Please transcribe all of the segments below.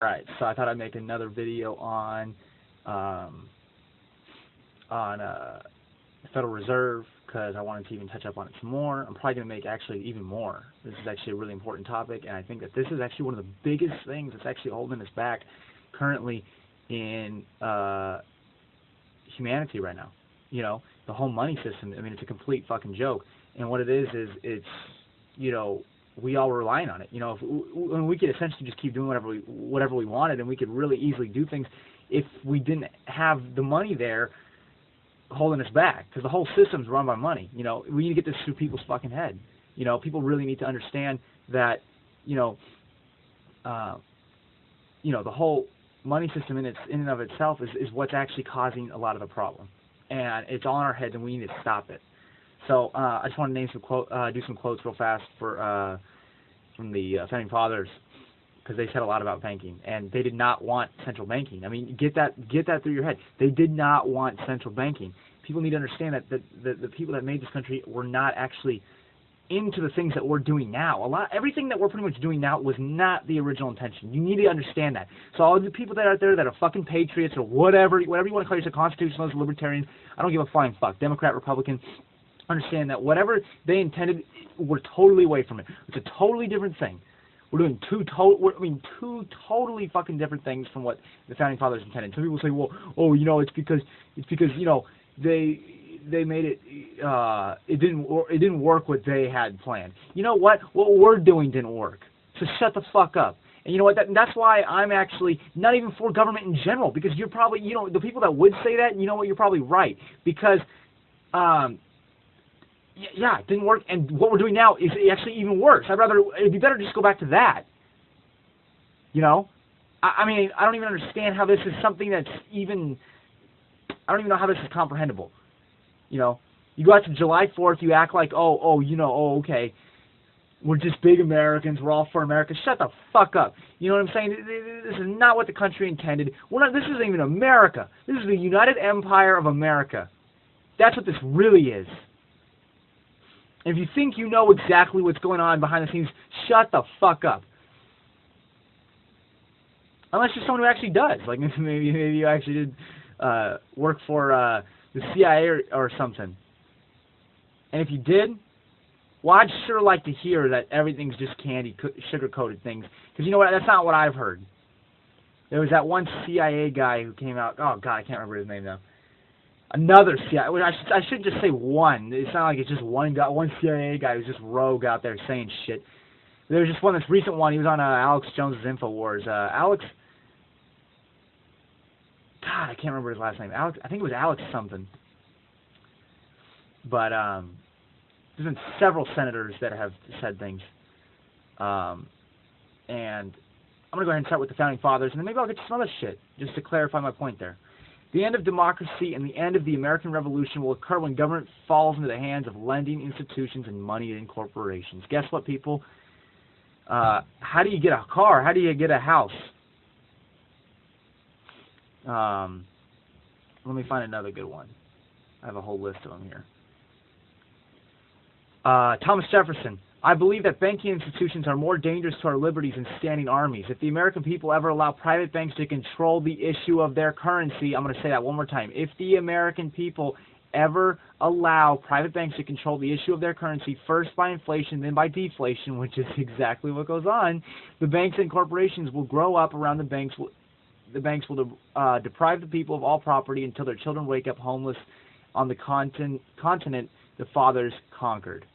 Right, so I thought I'd make another video um, on the Federal Reserve because I wanted to even touch up on it some more. I'm probably going to make actually even more. This is actually a really important topic, and I think that this is actually one of the biggest things that's actually holding us back currently in humanity right now. You know, the whole money system. I mean, it's a complete fucking joke. And what it is it's, you know, we all relying on it. You know, if we could essentially just keep doing whatever we wanted, and we could really easily do things if we didn't have the money there holding us back, because the whole system's run by money. You know, we need to get this through people's fucking head. You know, people really need to understand that, you know, the whole money system in and of itself is what's actually causing a lot of the problem, and it's all in our heads, and we need to stop it. So I just want to name do some quotes real fast from the founding fathers, because they said a lot about banking, and they did not want central banking. I mean, get that through your head. They did not want central banking. People need to understand that the people that made this country were not actually into the things that we're doing now. Everything that we're pretty much doing now was not the original intention. You need to understand that. So all the people that are out there that are fucking patriots or whatever you want to call yourself, constitutionalists, libertarians, I don't give a flying fuck. Democrat, Republican, understand that whatever they intended, we're totally away from it. It's a totally different thing. We're doing two totally fucking different things from what the founding fathers intended. Some people say, well, oh, you know, it's because you know they made it it didn't work what they had planned. You know what? What we're doing didn't work. So shut the fuck up. And you know what? That's why I'm actually not even for government in general, because you're probably, you know, the people that would say that, you know what? You're probably right, because yeah, it didn't work, and what we're doing now is actually even worse. It'd be better to just go back to that. You know? I mean, I don't even understand how this is something that's even, I don't even know how this is comprehensible. You know? You go out to July 4th, you act like, okay, we're just big Americans, we're all for America. Shut the fuck up. You know what I'm saying? This is not what the country intended. This isn't even America. This is the United Empire of America. That's what this really is. If you think you know exactly what's going on behind the scenes, shut the fuck up. Unless you're someone who actually does. Like, maybe you actually did work for the CIA or something. And if you did, well, I'd sure like to hear that everything's just candy, sugar-coated things. Because you know what? That's not what I've heard. There was that one CIA guy who came out. Oh, God, I can't remember his name now. Another CIA. I should just say one. It's not like it's just one guy, one CIA guy who's just rogue out there saying shit. There was just this recent one. He was on Alex Jones's InfoWars. Alex. God, I can't remember his last name. Alex. I think it was Alex something. But there's been several senators that have said things. And I'm gonna go ahead and start with the founding fathers, and then maybe I'll get to some other shit just to clarify my point there. The end of democracy and the end of the American Revolution will occur when government falls into the hands of lending institutions and money-in corporations. Guess what, people? How do you get a car? How do you get a house? Let me find another good one. I have a whole list of them here. Thomas Jefferson. I believe that banking institutions are more dangerous to our liberties than standing armies. If the American people ever allow private banks to control the issue of their currency, I'm going to say that one more time. If the American people ever allow private banks to control the issue of their currency, first by inflation, then by deflation, which is exactly what goes on, the banks and corporations will grow up around the banks. The banks will deprive the people of all property until their children wake up homeless on the continent the fathers conquered.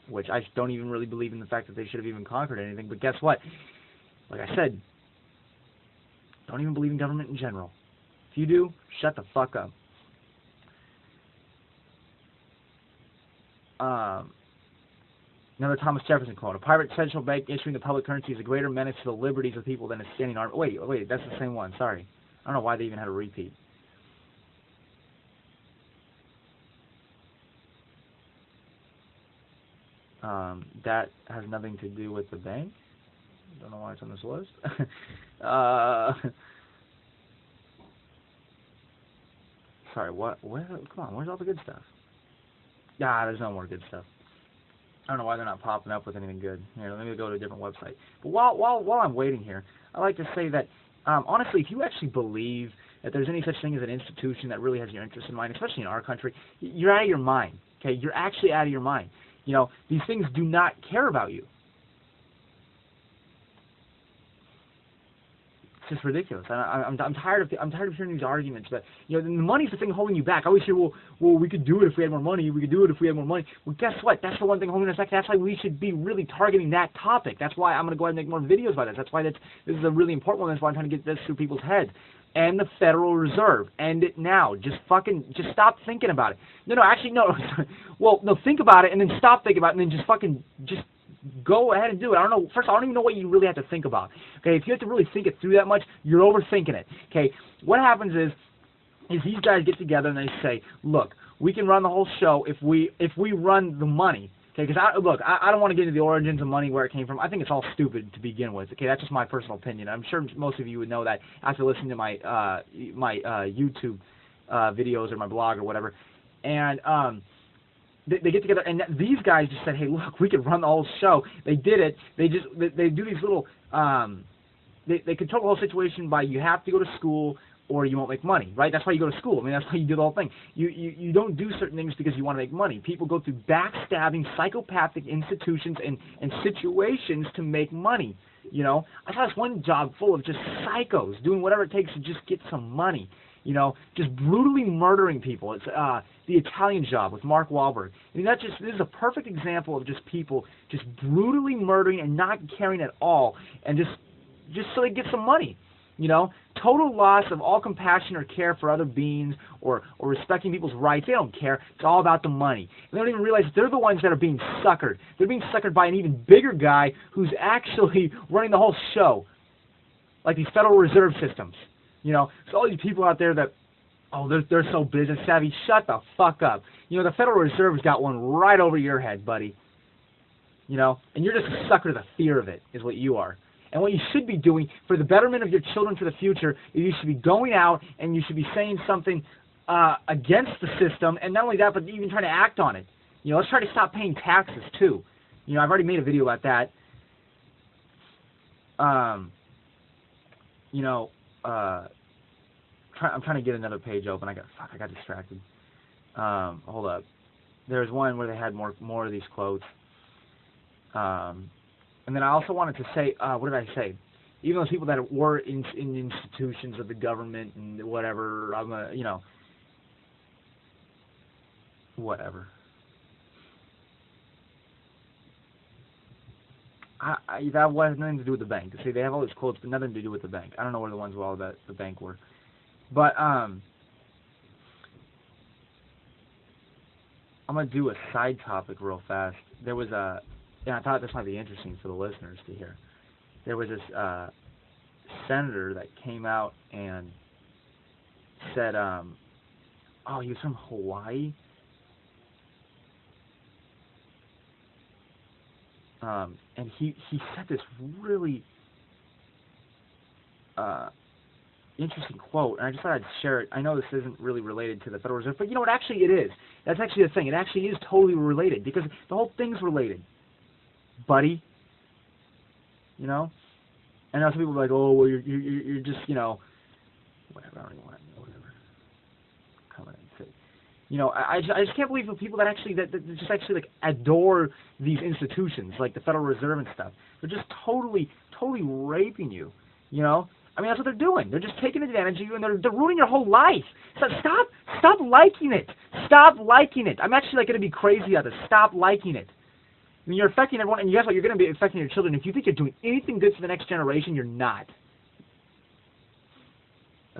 Which I don't even really believe in the fact that they should have even conquered anything. But guess what? Like I said, don't even believe in government in general. If you do, shut the fuck up. Another Thomas Jefferson quote. A private central bank issuing the public currency is a greater menace to the liberties of the people than a standing army. Wait, that's the same one. Sorry. I don't know why they even had a repeat. That has nothing to do with the bank. Don't know why it's on this list. Sorry, what? Come on, where's all the good stuff? There's no more good stuff. I don't know why they're not popping up with anything good. Here, let me go to a different website. But while I'm waiting here, I like to say that honestly, if you actually believe that there's any such thing as an institution that really has your interest in mind, especially in our country, you're out of your mind. Okay, you're actually out of your mind. You know, these things do not care about you. It's just ridiculous. I'm tired of hearing these arguments that, you know, the money's the thing holding you back. I always hear, well, we could do it if we had more money. We could do it if we had more money. Well, guess what? That's the one thing holding us back. That's why we should be really targeting that topic. That's why I'm going to go ahead and make more videos about this. That's why this is a really important one. That's why I'm trying to get this through people's heads. And the Federal Reserve. End it now. Just stop thinking about it. No, actually, no. Well, no, think about it and then stop thinking about it and then just go ahead and do it. I don't know. First, I don't even know what you really have to think about. Okay, if you have to really think it through that much, you're overthinking it. Okay, what happens is these guys get together and they say, look, we can run the whole show if we run the money. Okay, because I don't want to get into the origins of money, where it came from. I think it's all stupid to begin with. Okay, that's just my personal opinion. I'm sure most of you would know that after listening to my YouTube videos or my blog or whatever. And they get together, and these guys just said, hey, look, we could run the whole show. They did it. They do these little they control the whole situation by, you have to go to school or you won't make money, right? That's why you go to school. I mean, that's why you do the whole thing. You don't do certain things because you want to make money. People go through backstabbing, psychopathic institutions and situations to make money. You know, I saw this one job full of just psychos doing whatever it takes to just get some money. You know, just brutally murdering people. It's The Italian Job with Mark Wahlberg. I mean, this is a perfect example of just people just brutally murdering and not caring at all, and just so they get some money. You know, total loss of all compassion or care for other beings or respecting people's rights. They don't care. It's all about the money. They don't even realize they're the ones that are being suckered. They're being suckered by an even bigger guy who's actually running the whole show, like these Federal Reserve systems. You know, so all these people out there that, oh, they're so business savvy. Shut the fuck up. You know, the Federal Reserve's got one right over your head, buddy. You know, and you're just a sucker to the fear of it, is what you are. And what you should be doing for the betterment of your children for the future is you should be going out and you should be saying something against the system, and not only that, but even trying to act on it. You know, let's try to stop paying taxes too. You know, I've already made a video about that. You know, I'm trying to get another page open. I got distracted. Hold up. There's one where they had more of these quotes. And then I also wanted to say, what did I say? Even those people that were in institutions of the government and whatever, you know, whatever. That has nothing to do with the bank. See, they have all these quotes, but nothing to do with the bank. I don't know where the ones with all about the bank were. But I'm going to do a side topic real fast. There was and I thought this might be interesting for the listeners to hear. There was this senator that came out and said, oh, he was from Hawaii. And he said this really interesting quote, and I just thought I'd share it. I know this isn't really related to the Federal Reserve, but you know what? Actually, it is. That's actually the thing. It actually is totally related, because the whole thing's related, buddy. You know? And now some people are like, oh, well, you're just, you know, whatever. I don't even want to know, whatever. Come on and say. You know, I just can't believe the people that just actually like adore these institutions like the Federal Reserve and stuff. They're just totally raping you. You know, I mean, that's what they're doing. They're just taking advantage of you, and they're ruining your whole life. So stop liking it. Stop liking it. I'm actually like going to be crazy about this. Stop liking it. I mean, you're affecting everyone, and guess what? You're going to be affecting your children. If you think you're doing anything good for the next generation, you're not.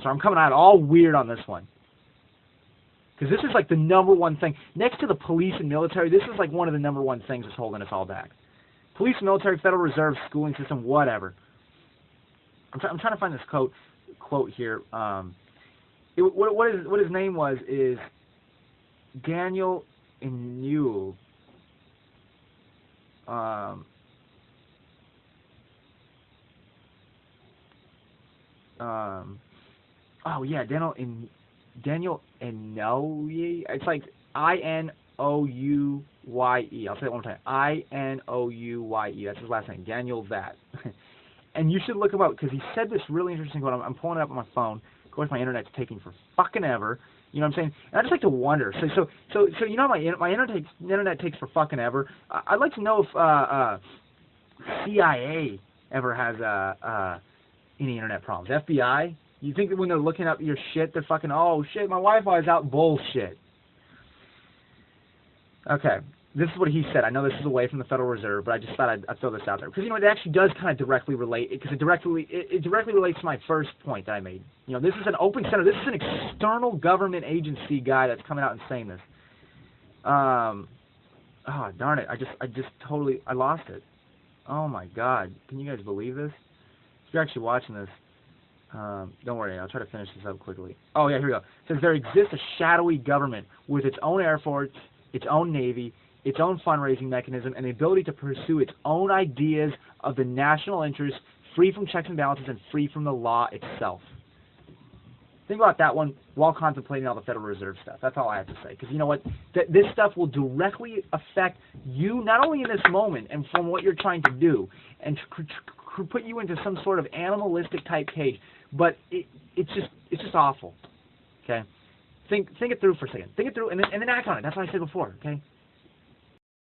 So I'm coming out all weird on this one. Because this is like the #1 thing. Next to the police and military, this is like one of the #1 things that's holding us all back. Police, military, Federal Reserve, schooling system, whatever. I'm trying to find this quote here. What his name was is Daniel Inouye. Oh yeah, Daniel Inouye. It's like Inouye. Inouye. I'll say it one more time. Inouye. That's his last name, Daniel That. And you should look him up because he said this really interesting quote. I'm pulling it up on my phone. Of course, my internet's taking for fucking ever. You know what I'm saying? And I just like to wonder. So you know, my internet takes for fucking ever. I'd like to know if CIA ever has any internet problems. FBI? You think that when they're looking up your shit, they're fucking, oh shit, my Wi-Fi is out, bullshit. Okay, this is what he said. I know this is away from the Federal Reserve, but I just thought I'd throw this out there. Because, you know, it actually does kind of directly relate, because it directly relates to my first point that I made. You know, this is an open center. This is an external government agency guy that's coming out and saying this. Oh, darn it. I lost it. Oh, my God. Can you guys believe this? If you're actually watching this, don't worry, I'll try to finish this up quickly. Oh, yeah, here we go. It says, there exists a shadowy government with its own Air Force, its own Navy, its own fundraising mechanism, and the ability to pursue its own ideas of the national interest, free from checks and balances and free from the law itself. Think about that one while contemplating all the Federal Reserve stuff. That's all I have to say. Because you know what? This stuff will directly affect you, not only in this moment and from what you're trying to do, and put you into some sort of animalistic type cage, but it's just awful. Okay? Think it through for a second. Think it through and then act on it. That's what I said before. Okay?